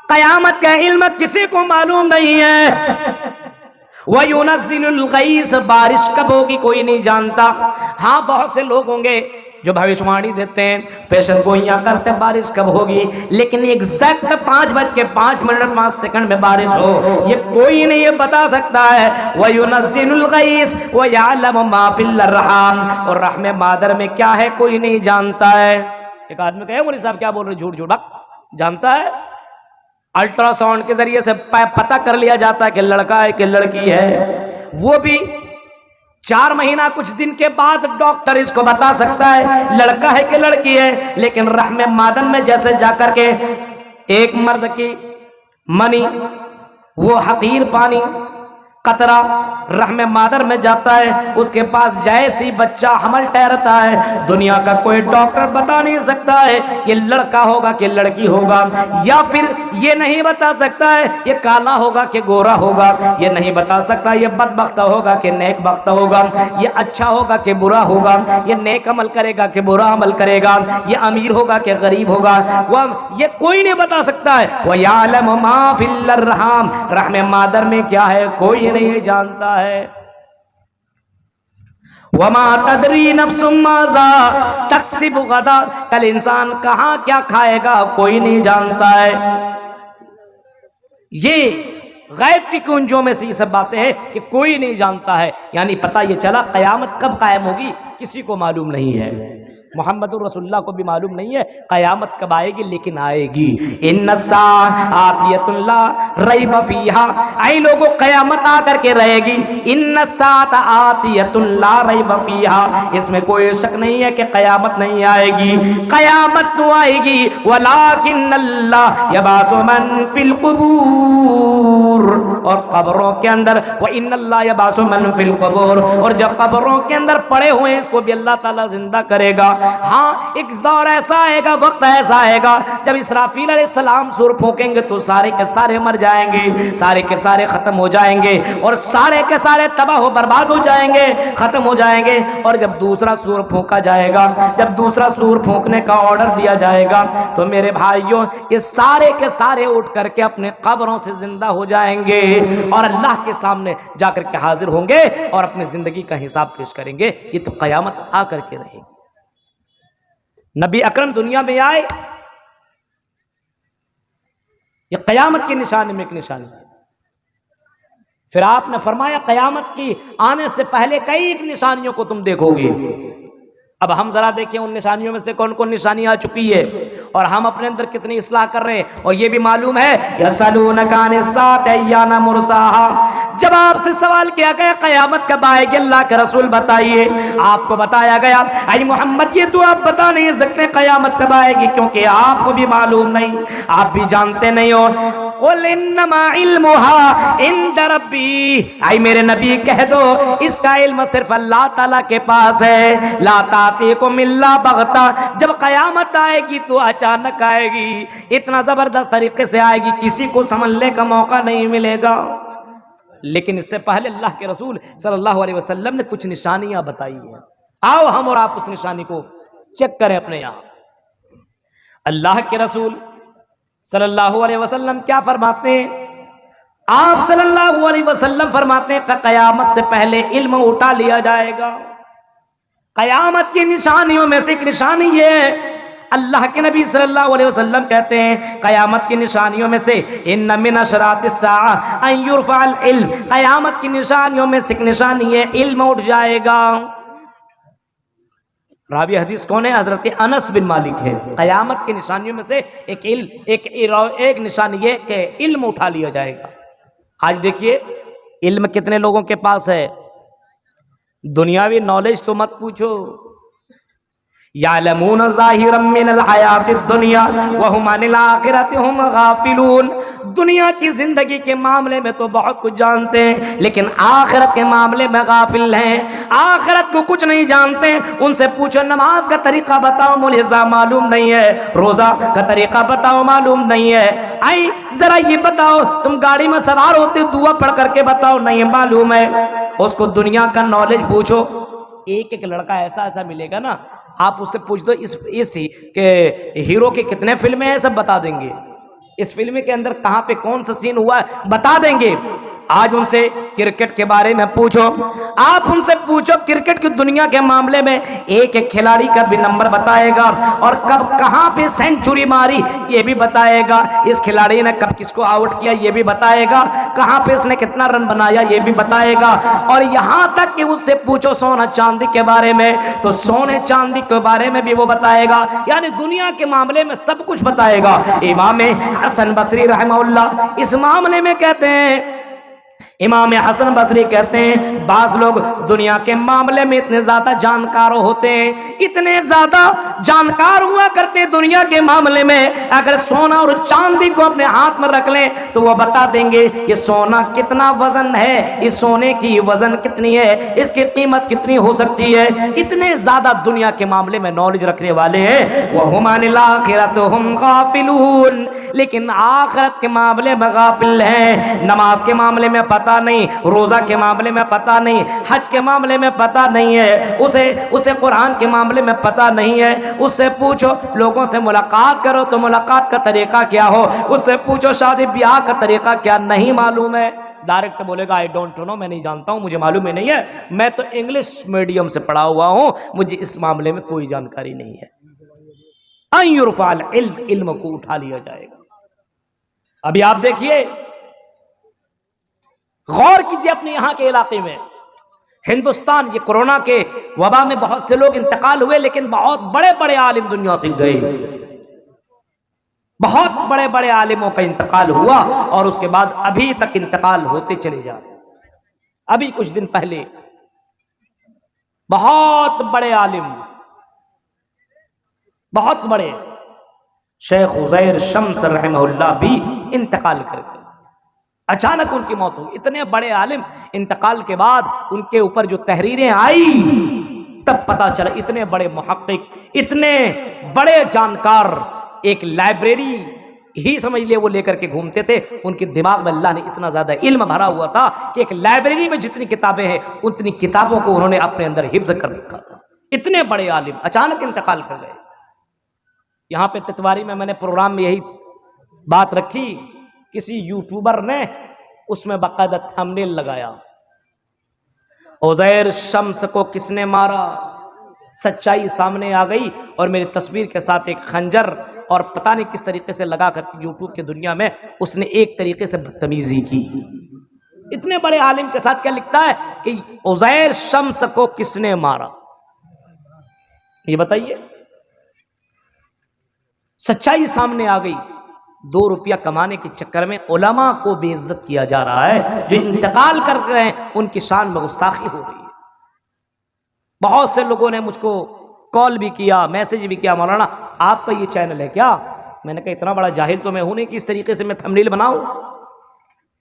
قیامت کا علم کسی کو معلوم نہیں ہے. وَيُنَزِّلُ الْغَيْثَ بارش کب ہوگی کوئی نہیں جانتا. ہاں بہت سے لوگ ہوں گے جو بھوشوانی دیتے ہیں، پیشن گوئیاں کرتے ہیں بارش کب ہوگی، لیکن ایگزیکٹ 5:05 میں بارش ہو یہ کوئی نہیں یہ بتا سکتا ہے. وَيُنَزِّلُ الْغَيْثَ وَيَعْلَمُ مَا فِي الْأَرْحَامِ اور رحم مادر میں کیا ہے کوئی نہیں جانتا ہے. ایک آدمی کہے مولوی صاحب کیا بول رہے جھوٹ جھوٹ جانتا ہے. الٹرا ساؤنڈ کے ذریعے سے پتہ کر لیا جاتا ہے کہ لڑکا ہے کہ لڑکی ہے. وہ بھی 4 مہینہ کچھ دن کے بعد ڈاکٹر اس کو بتا سکتا ہے لڑکا ہے کہ لڑکی ہے. لیکن رحم مادر میں جیسے جا کر کے ایک مرد کی منی وہ حقیر پانی قطرہ رحم مادر میں جاتا ہے، اس کے پاس جیسی بچہ حمل ٹھہرتا ہے دنیا کا کوئی ڈاکٹر بتا نہیں سکتا ہے یہ لڑکا ہوگا کہ لڑکی ہوگا، یا پھر یہ نہیں بتا سکتا ہے یہ کالا ہوگا کہ گورا ہوگا، یہ نہیں بتا سکتا یہ بدبخت ہوگا کہ نیک بخت ہوگا، یہ اچھا ہوگا کہ برا ہوگا، یہ نیک عمل کرے گا کہ برا عمل کرے گا، یہ امیر ہوگا کہ غریب ہوگا، یہ کوئی نہیں بتا سکتا ہے. وَيَعْلَمُ مَا فِي الْأَرْحَامِ رحم مادر میں کیا ہے کوئی نہیں جانتا ہے. وَمَا تَدْرِي نَفْسٌ مَاذَا تَكْسِبُ غَدًا کل انسان کہاں کیا کھائے گا کوئی نہیں جانتا ہے. یہ غیب کی کنجوں میں سے یہ سب باتیں ہیں کہ کوئی نہیں جانتا ہے. یعنی پتہ یہ چلا قیامت کب قائم ہوگی کسی کو معلوم نہیں ہے. محمد رسول اللہ کو بھی معلوم نہیں ہے قیامت کب آئے گی، لیکن آئے گی. ان الساعۃ آتیۃ لا ریب فیہا اے لوگوں قیامت آ کر کے رہے گی. ان الساعۃ آتیۃ لا ریب فیہا اس میں کوئی شک نہیں ہے کہ قیامت نہیں آئے گی. قیامت تو آئے گی ولکن اللہ یبعث من فی القبور اور قبروں کے اندر وان اللہ یبعث من فی القبور اور جب قبروں کے اندر پڑے ہوئے اس کو بھی اللہ تعالیٰ زندہ کرے گا. ہاں ایک دور ایسا آئے گا وقت ایسا آئے گا جب اسرافیل علیہ السلام سور پھونکیں گے تو سارے کے سارے مر جائیں گے، سارے کے سارے ختم ہو جائیں گے اور سارے کے سارے تباہ و برباد ہو جائیں گے، ختم ہو جائیں گے. اور جب دوسرا سور پھونکا جائے گا، جب دوسرا سور پھونکنے کا آرڈر دیا جائے گا تو میرے بھائیوں یہ سارے کے سارے اٹھ کر کے اپنے قبروں سے زندہ ہو جائیں گے اور اللہ کے سامنے جا کر کے حاضر ہوں گے اور اپنی زندگی کا حساب پیش کریں گے. یہ تو قیامت آ کر کے رہے گی. نبی اکرم دنیا میں آئے یہ قیامت کی نشانی میں ایک نشانی. پھر آپ نے فرمایا قیامت کی آنے سے پہلے کئی ایک نشانیوں کو تم دیکھو گے. اب ہم ذرا دیکھیں ان نشانیوں میں سے کون کون نشانیاں آ چکی ہے اور ہم اپنے اندر کتنی اصلاح کر رہے ہیں. اور یہ بھی معلوم ہے یسألونک عن الساعۃ ایان مرساہا جب آپ سے سوال کیا گیا قیامت کب آئے گی اللہ کے رسول بتائیے، آپ کو بتایا گیا اے محمد یہ تو آپ بتا نہیں سکتے قیامت کب آئے گی کیونکہ آپ کو بھی معلوم نہیں، آپ بھی جانتے نہیں ہو. قل انما علمها عند ربی اے میرے نبی کہہ دو اس کا علم صرف اللہ تعالیٰ کے پاس ہے. لا تاتیکم الا بغتہ جب قیامت آئے گی تو اچانک آئے گی، اتنا زبردست طریقے سے آئے گی کسی کو سمجھنے کا موقع نہیں ملے گا. لیکن اس سے پہلے اللہ کے رسول صلی اللہ علیہ وسلم نے کچھ نشانیاں بتائی ہیں. آؤ ہم اور آپ اس نشانی کو چیک کریں اپنے یہاں. اللہ کے رسول صلی اللہ علیہ وسلم کیا فرماتے ہیں؟ آپ صلی اللہ علیہ وسلم فرماتے ہیں کہ قیامت سے پہلے علم اٹھا لیا جائے گا. قیامت کی نشانیوں میں سے ایک نشانی یہ ہے اللہ کے نبی صلی اللہ علیہ وسلم کہتے ہیں قیامت کی نشانیوں میں سے ان من اشراط الساعہ ان یرفع العلم قیامت کی نشانیوں میں سے ایک نشانی ہے علم اٹھ جائے گا. راوی حدیث کون ہے؟ حضرت انس بن مالک ہے. قیامت کی نشانیوں میں سے ایک نشانی یہ کہ علم اٹھا لیا جائے گا. آج دیکھیے علم کتنے لوگوں کے پاس ہے، دنیاوی نالج تو مت پوچھو. یعلمون ظاہرا من الحیات الدنیا وہم عن الآخرۃ ہم غافلون. دنیا کی زندگی کے معاملے میں تو بہت کچھ جانتے ہیں لیکن آخرت کے معاملے میں غافل ہیں، آخرت کو کچھ نہیں جانتے. ان سے پوچھو نماز کا طریقہ بتاؤ ملحظہ معلوم نہیں ہے، روزہ کا طریقہ بتاؤ معلوم نہیں ہے. آئی ذرا یہ بتاؤ تم گاڑی میں سوار ہوتے دعا پڑھ کر کے بتاؤ نہیں معلوم ہے. اس کو دنیا کا نالج پوچھو. ایک ایک لڑکا ایسا ایسا ملے گا نا آپ اس سے پوچھ دو اس کہ ہیرو کی کتنے فلمیں ہیں سب بتا دیں گے. اس فلم کے اندر کہاں پہ کون سا سین ہوا ہے بتا دیں گے. آج ان سے کرکٹ کے بارے میں پوچھو, آپ ان سے پوچھو کرکٹ کی دنیا کے معاملے میں ایک ایک کھلاڑی کا بھی نمبر بتائے گا, اور کب کہاں پہ سینچری ماری یہ بھی بتائے گا, اس کھلاڑی نے کب کس کو آؤٹ کیا یہ بھی بتائے گا, کہاں پہ اس نے کتنا رن بنایا یہ بھی بتائے گا. اور یہاں تک کہ اس سے پوچھو سونا چاندی کے بارے میں تو سونے چاندی کے بارے میں بھی وہ بتائے گا, یعنی دنیا کے معاملے میں سب کچھ بتائے گا. امام حسن بصری رحمہ اللہ اس معاملے میں کہتے ہیں, امام حسن بصری کہتے ہیں بعض لوگ دنیا کے معاملے میں اتنے زیادہ جانکار ہوتے ہیں, اتنے زیادہ جانکار ہوا کرتے دنیا کے معاملے میں, اگر سونا اور چاندی کو اپنے ہاتھ میں رکھ لیں تو وہ بتا دیں گے کہ سونا کتنا وزن ہے, اس سونے کی وزن کتنی ہے, اس کی قیمت کتنی ہو سکتی ہے. اتنے زیادہ دنیا کے معاملے میں نالج رکھنے والے ہیں. وَهُمْ عَنِ الْآخِرَةِ هُمْ غَافِلُونَ, لیکن آخرت کے معاملے میں غافل ہیں. نماز کے معاملے میں پتہ نہیں, روزہ کے معاملے میں پتہ نہیں, حج کے معاملے میں پتہ نہیں ہے, اسے قرآن کے معاملے میں پتہ نہیں ہے. اس سے پوچھو لوگوں سے ملاقات کرو تو ملاقات کا طریقہ کیا ہو, اس سے پوچھو شادی بیاہ کا طریقہ کیا, نہیں معلوم ہے. ڈائریکٹ بولے گا آئی ڈونٹ نو, میں نہیں جانتا ہوں, مجھے معلوم ہی نہیں ہے, میں تو انگلش میڈیم سے پڑھا ہوا ہوں, مجھے اس معاملے میں کوئی جانکاری نہیں ہے. ان یرفع العلم, علم کو اٹھا لیا جائے گا. ابھی آپ دیکھیے, غور کیجئے اپنے یہاں کے علاقے میں ہندوستان, یہ کورونا کے وبا میں بہت سے لوگ انتقال ہوئے, لیکن بہت بڑے بڑے عالم دنیا سے گئے, بہت بڑے بڑے عالموں کا انتقال ہوا, اور اس کے بعد ابھی تک انتقال ہوتے چلے جا رہے. ابھی کچھ دن پہلے بہت بڑے عالم, بہت بڑے شیخ عزیر شمس رحمہ اللہ بھی انتقال کر گئے, اچانک ان کی موت ہوئی. اتنے بڑے عالم انتقال کے بعد ان کے اوپر جو تحریریں آئی تب پتا چلا اتنے بڑے محقق, اتنے بڑے جانکار, ایک لائبریری ہی سمجھ لے وہ لے کر کے گھومتے تھے. ان کے دماغ میں اللہ نے اتنا زیادہ علم بھرا ہوا تھا کہ ایک لائبریری میں جتنی کتابیں ہیں اتنی کتابوں کو انہوں نے اپنے اندر حفظ کر رکھا تھا. اتنے بڑے عالم اچانک انتقال کر گئے. یہاں پہ تتواری میں نے پروگرام میں یہی بات رکھی, کسی یوٹیوبر نے اس میں باقاعدہ تھمبنیل لگایا, عزیر شمس کو کس نے مارا, سچائی سامنے آ گئی, اور میری تصویر کے ساتھ ایک خنجر, اور پتہ نہیں کس طریقے سے لگا کر یوٹیوب کی دنیا میں اس نے ایک طریقے سے بدتمیزی کی. اتنے بڑے عالم کے ساتھ کیا لکھتا ہے کہ عزیر شمس کو کس نے مارا, یہ بتائیے. سچائی سامنے آ گئی, 2 روپیہ کمانے کے چکر میں علماء کو بے عزت کیا جا رہا ہے, جو انتقال کر رہے ہیں ان کی شان میں گستاخی ہو رہی ہے. بہت سے لوگوں نے مجھ کو کال بھی کیا, میسج بھی کیا, مولانا آپ کا یہ چینل ہے کیا؟ میں نے کہا اتنا بڑا جاہل تو میں ہوں نہیں کہ اس طریقے سے میں تھمبنیل بناؤں.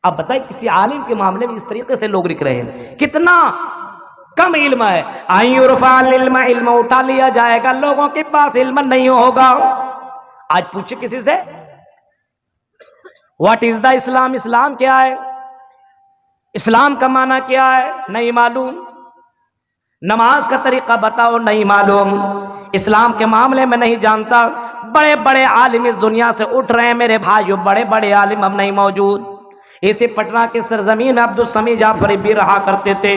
اب بتائیں کسی عالم کے معاملے میں اس طریقے سے لوگ لکھ رہے ہیں, کتنا کم علم ہے. ان یرفع العلم, علم اٹھا لیا جائے گا, لوگوں کے پاس علم نہیں ہوگا. آج پوچھے کسی سے واٹ از دا اسلام, اسلام کیا ہے, اسلام کا معنی کیا ہے, نہیں معلوم. نماز کا طریقہ بتاؤ, نہیں معلوم. اسلام کے معاملے میں نہیں جانتا. بڑے بڑے عالم اس دنیا سے اٹھ رہے ہیں میرے بھائیو, بڑے بڑے عالم اب نہیں موجود. اسی پٹنہ کی سرزمین میں عبدالسمیع جعفری بھی رہا کرتے تھے,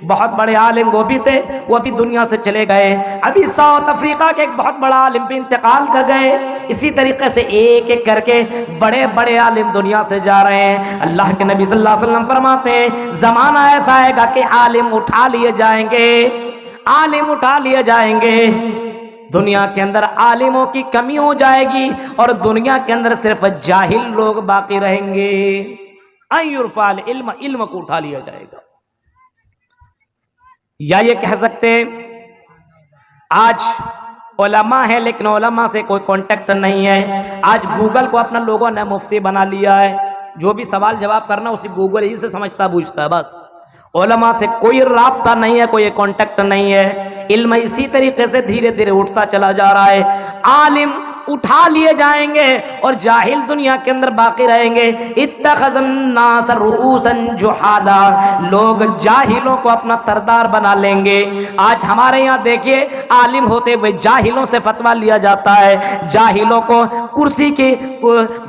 بہت بڑے عالم وہ بھی تھے, وہ بھی دنیا سے چلے گئے. ابھی ساؤتھ افریقہ کے ایک بہت بڑا عالم بھی انتقال کر گئے. اسی طریقے سے ایک ایک کر کے بڑے بڑے عالم دنیا سے جا رہے ہیں. اللہ کے نبی صلی اللہ علیہ وسلم فرماتے ہیں زمانہ ایسا آئے گا کہ عالم اٹھا لیے جائیں گے, عالم اٹھا لیے جائیں گے. دنیا کے اندر عالموں کی کمی ہو جائے گی, اور دنیا کے اندر صرف جاہل لوگ باقی رہیں گے. ان یرفع العلم, علم کو اٹھا لیا جائے گا. یا یہ کہہ سکتے ہیں آج علماء ہیں لیکن علماء سے کوئی کانٹیکٹ نہیں ہے. آج گوگل کو اپنا لوگوں نے مفتی بنا لیا ہے, جو بھی سوال جواب کرنا اسی گوگل ہی سے سمجھتا بوجھتا ہے بس. علماء سے کوئی رابطہ نہیں ہے, کوئی کانٹیکٹ نہیں ہے. علم اسی طریقے سے دھیرے دھیرے اٹھتا چلا جا رہا ہے. عالم اٹھا لیے جائیں گے اور جاہل دنیا کے اندر باقی رہیں گے. اتخذ الناس رؤوسا جحالا, لوگ جاہلوں کو اپنا سردار بنا لیں گے. آج ہمارے یہاں دیکھیے عالم ہوتے ہوئے جاہلوں سے فتویٰ لیا جاتا ہے, جاہلوں کو کرسی کی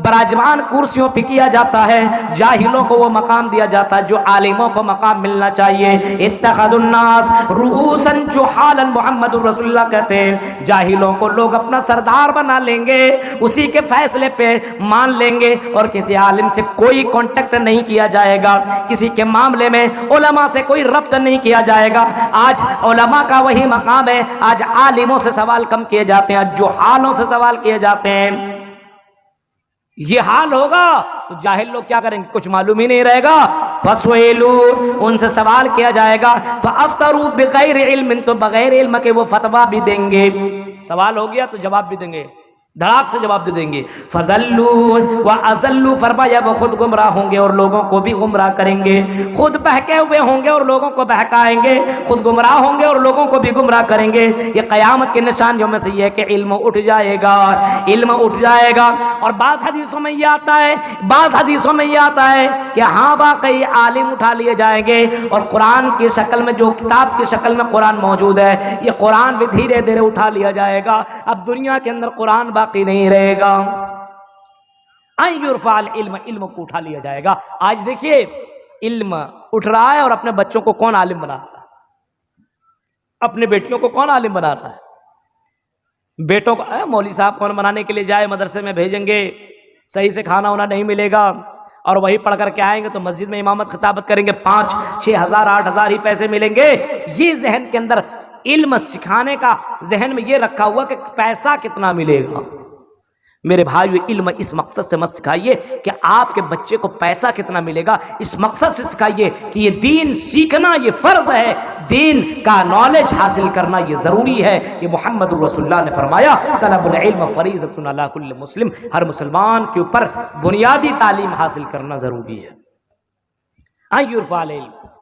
براجمان کرسیوں پہ کیا جاتا ہے, جاہلوں کو وہ مقام دیا جاتا ہے جو عالموں کو مقام ملنا چاہیے. اتخذ الناس رؤوسا جحالا, محمد رسول اللہ کہتے ہیں جاہلوں کو لوگ اپنا سردار بنا لیں گے, اسی کے فیصلے پہ مان لیں گے اور کسی عالم سے کوئی کانٹیکٹ نہیں کیا جائے گا, کسی کے معاملے میں علماء سے کوئی ربط نہیں کیا جائے گا. آج علماء کا وہی مقام ہے, آج عالموں سے سوال کم کیے جاتے ہیں, جہالوں سے سوال کیے جاتے ہیں. یہ حال ہوگا تو جاہل لوگ کیا کریں گے, کچھ معلوم ہی نہیں رہے گا. فَسُئِلُوا, ان سے سوال کیا جائے گا. فَأَفْتَرُوا بِغَيْرِ عِلْمٍ, تو بغیر علم کے وہ فتویٰ بھی دیں گے. سوال ہو گیا تو جواب بھی دیں گے, دھڑاک سے جواب دے دیں گے. فَضَلُّوا وَأَضَلُّوا, فرمایا وہ خود گمراہ ہوں گے اور لوگوں کو بھی گمراہ کریں گے, خود بہکے ہوئے ہوں گے اور لوگوں کو بہکائیں گے, خود گمراہ ہوں گے اور لوگوں کو بھی گمراہ کریں گے. یہ قیامت کے نشانیوں میں سے یہ ہے کہ علم اٹھ جائے گا, علم اٹھ جائے گا. اور بعض حدیثوں میں یہ آتا ہے, بعض حدیثوں میں یہ آتا ہے کہ ہاں واقعی عالم اٹھا لیے جائیں گے اور قرآن کی شکل میں, جو کتاب کی شکل میں قرآن موجود ہے, یہ قرآن بھی دھیرے دھیرے اٹھا لیا جائے گا. اب دنیا کے اندر قرآن باقی نہیں رہے گا. ان یرفع العلم, علم کو اٹھا لیا جائے گا. آج دیکھیے علم اٹھ رہا ہے اور اپنے بچوں کو کون عالم بنا رہا ہے, اپنے بیٹیوں کو کون عالم بنا رہا ہے. بیٹوں کو مولوی صاحب کون بنانے کے لیے جائے, مدرسے میں بھیجیں گے, صحیح سے کھانا ہونا نہیں ملے گا, اور وہی پڑھ کر کے آئیں گے تو مسجد میں امامت خطابت کریں گے, 5-6 ہزار 8 ہزار ہی پیسے ملیں گے. یہ ذہن کے اندر علم سکھانے کا ذہن میں یہ رکھا ہوا کہ پیسہ کتنا ملے گا. میرے بھائیو, علم اس مقصد سے مت سکھائیے کہ آپ کے بچے کو پیسہ کتنا ملے گا, اس مقصد سے سکھائیے کہ یہ دین سیکھنا یہ فرض ہے, دین کا نالج حاصل کرنا یہ ضروری ہے. یہ محمد رسول اللہ نے فرمایا طلب العلم فریضۃ علی کل مسلم, ہر مسلمان کے اوپر بنیادی تعلیم حاصل کرنا ضروری ہے. ان یرفع العلم